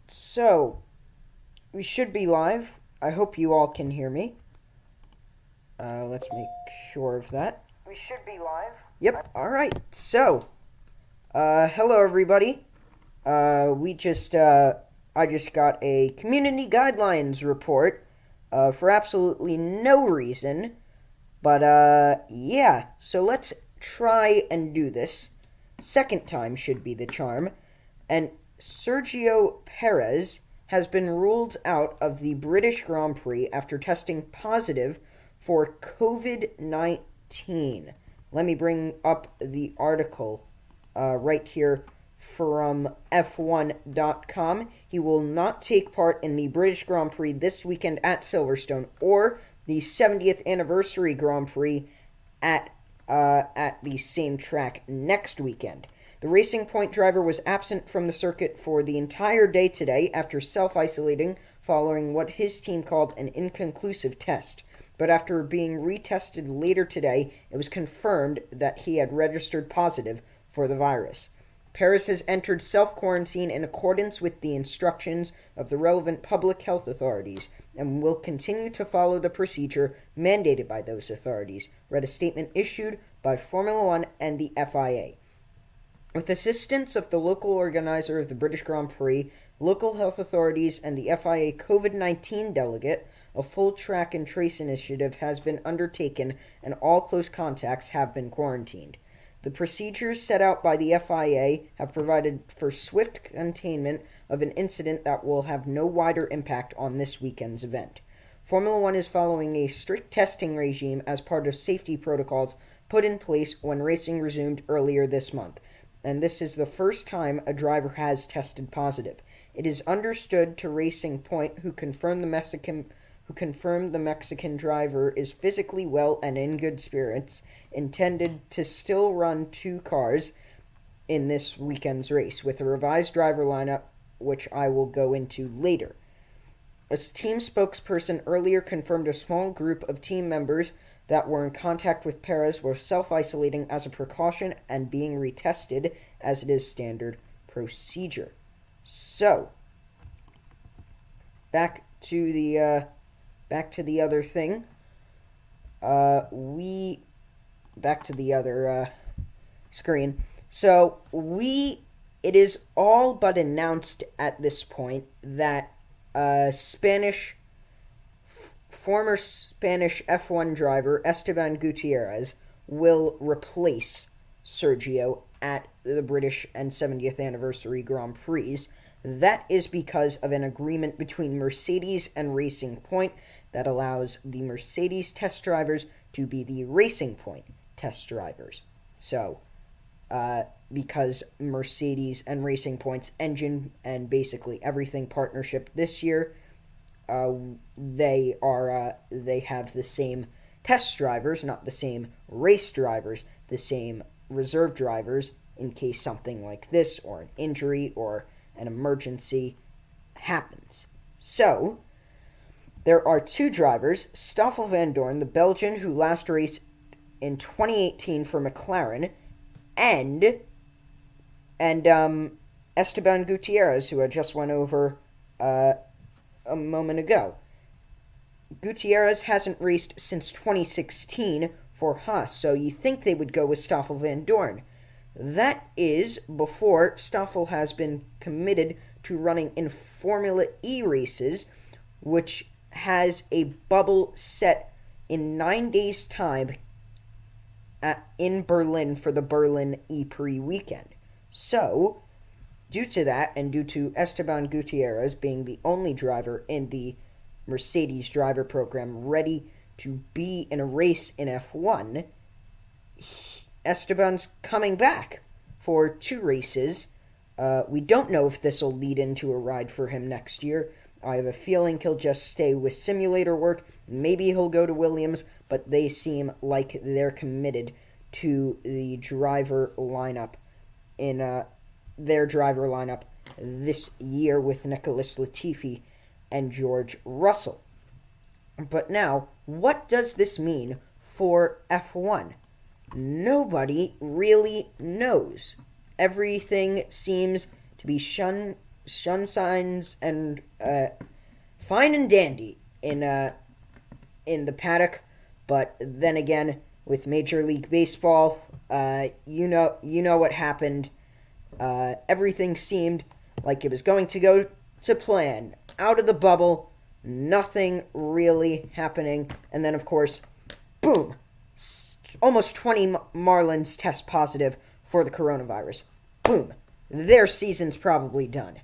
So, we should be live. I hope you all can hear me. Let's make sure of that. We should be live. Yep, alright. So, hello everybody. I just got a community guidelines report, for absolutely no reason. But, yeah. So let's try and do this. Second time should be the charm. And Sergio Perez has been ruled out of the British Grand Prix after testing positive for COVID-19. Let me bring up the article right here from F1.com. He will not take part in the British Grand Prix this weekend at Silverstone or the 70th anniversary Grand Prix at the same track next weekend. The Racing Point driver was absent from the circuit for the entire day today after self-isolating following what his team called an inconclusive test. But after being retested later today, it was confirmed that he had registered positive for the virus. Perez has entered self-quarantine in accordance with the instructions of the relevant public health authorities and will continue to follow the procedure mandated by those authorities, read a statement issued by Formula One and the FIA. With assistance of the local organizer of the British Grand Prix, local health authorities, and the FIA COVID-19 delegate, a full track and trace initiative has been undertaken and all close contacts have been quarantined. The procedures set out by the FIA have provided for swift containment of an incident that will have no wider impact on this weekend's event. Formula One is following a strict testing regime as part of safety protocols put in place when racing resumed earlier this month, and this is the first time a driver has tested positive. It is understood to Racing Point, who confirmed the Mexican driver is physically well and in good spirits, intended to still run 2 cars in this weekend's race, with a revised driver lineup, which I will go into later. A team spokesperson earlier confirmed a small group of team members that were in contact with Perez were self-isolating as a precaution and being retested as it is standard procedure. So, back to the other thing. Back to the other screen. So, it is all but announced at this point that former Spanish F1 driver Esteban Gutierrez will replace Sergio at the British and 70th anniversary Grand Prix. That is because of an agreement between Mercedes and Racing Point that allows the Mercedes test drivers to be the Racing Point test drivers. So, because Mercedes and Racing Point's engine and basically everything partnership this year, they have the same test drivers, not the same race drivers, the same reserve drivers in case something like this or an injury or an emergency happens. So, there are 2 drivers, Stoffel van Dorn, the Belgian who last raced in 2018 for McLaren, and Esteban Gutierrez, who I just went over a moment ago. Gutierrez hasn't raced since 2016 for Haas, so you think they would go with Stoffel van Dorn. That is before Stoffel has been committed to running in Formula E races, which has a bubble set in 9 days' time in Berlin for the Berlin E-Prix weekend. So, due to that, and due to Esteban Gutierrez being the only driver in the Mercedes driver program ready to be in a race in F1, Esteban's coming back for 2 races. We don't know if this will lead into a ride for him next year. I have a feeling he'll just stay with simulator work. Maybe he'll go to Williams, but they seem like they're committed to the driver lineup in their driver lineup this year with Nicholas Latifi and George Russell. But now, what does this mean for F1? Nobody really knows. Everything seems to be sun signs and fine and dandy in the paddock, but then again, with Major League Baseball, you know what happened. Everything seemed like it was going to go to plan. Out of the bubble, nothing really happening, and then of course, boom, almost 20 Marlins test positive for the coronavirus. Boom, their season's probably done.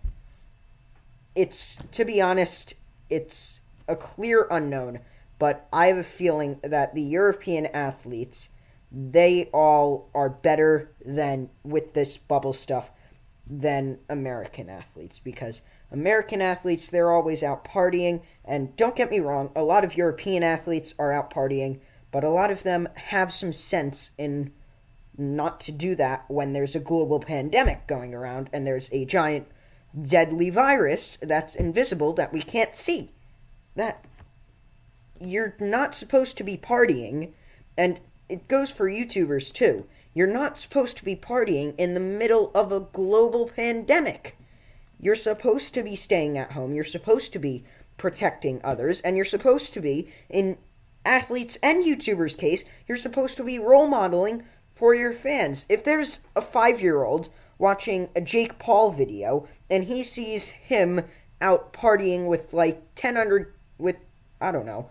To be honest, it's a clear unknown, but I have a feeling that the European athletes, they all are better than with this bubble stuff than American athletes, because American athletes, they're always out partying, and don't get me wrong, a lot of European athletes are out partying, but a lot of them have some sense in not to do that when there's a global pandemic going around and there's a giant deadly virus that's invisible that we can't see. That you're not supposed to be partying, and it goes for YouTubers too. You're not supposed to be partying in the middle of a global pandemic. You're supposed to be staying at home. You're supposed to be protecting others, and you're supposed to be, in athletes and YouTubers' case, you're supposed to be role modeling for your fans. If there's a 5-year-old watching a Jake Paul video and he sees him out partying with like 1,000 with, I don't know,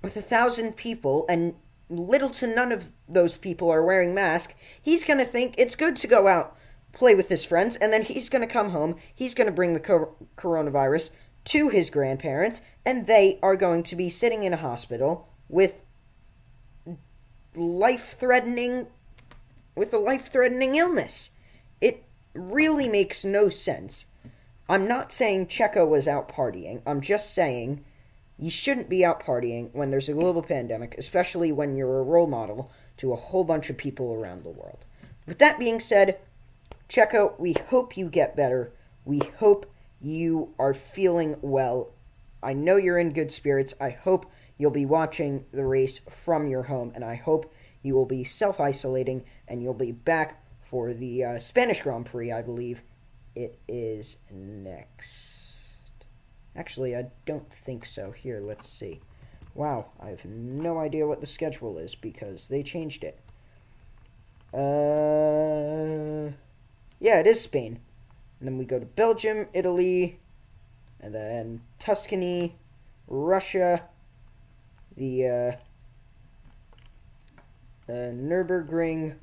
with 1,000 people, and little to none of those people are wearing masks, he's going to think it's good to go out, play with his friends, and then he's going to come home, he's going to bring the coronavirus to his grandparents, and they are going to be sitting in a hospital with life-threatening illness. It really makes no sense. I'm not saying Checo was out partying. I'm just saying you shouldn't be out partying when there's a global pandemic, especially when you're a role model to a whole bunch of people around the world. With that being said, Checo, we hope you get better. We hope you are feeling well. I know you're in good spirits. I hope you'll be watching the race from your home, and I hope you will be self-isolating and you'll be back for the Spanish Grand Prix, I believe it is next. Actually, I don't think so. Here, let's see. Wow, I have no idea what the schedule is because they changed it. Yeah, it is Spain. And then we go to Belgium, Italy, and then Tuscany, Russia, the Nürburgring,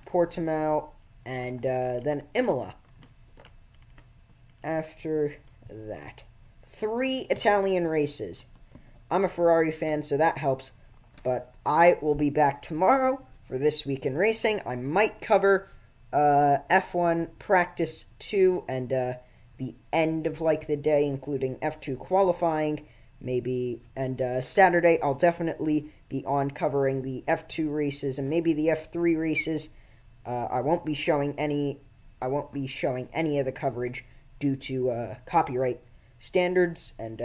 Portimao, and then Imola. After that, 3 Italian races. I'm a Ferrari fan, so that helps, but I will be back tomorrow for This Week in Racing. I might cover F1 Practice 2 and the end of the day, including F2 qualifying, maybe, and Saturday I'll definitely be on covering the F2 races and maybe the F3 races. I won't be showing any of the coverage due to copyright standards, and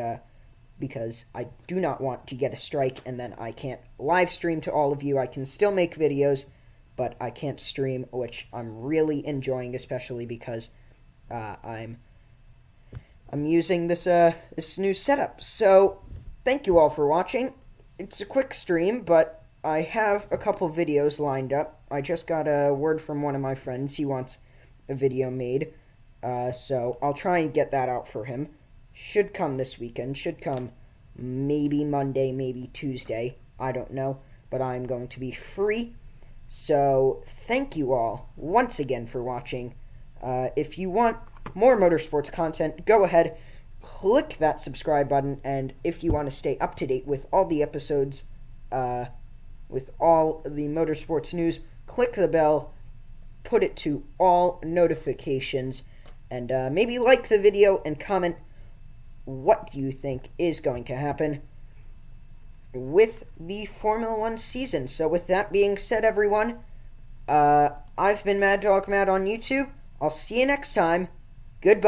because I do not want to get a strike and then I can't live stream to all of you. I can still make videos, but I can't stream, which I'm really enjoying, especially because I'm using this new setup. So thank you all for watching. It's a quick stream, but I have a couple videos lined up. I just got a word from one of my friends. He wants a video made. So I'll try and get that out for him. Should come this weekend. Should come maybe Monday, maybe Tuesday. I don't know. But I'm going to be free. So thank you all once again for watching. If you want more motorsports content, go ahead, click that subscribe button. And if you want to stay up to date with all the episodes, with all the motorsports news, click the bell, put it to all notifications, and maybe like the video and comment what do you think is going to happen with the Formula 1 season. So with that being said, everyone, I've been Mad Dog Mad on YouTube. I'll see you next time. Goodbye.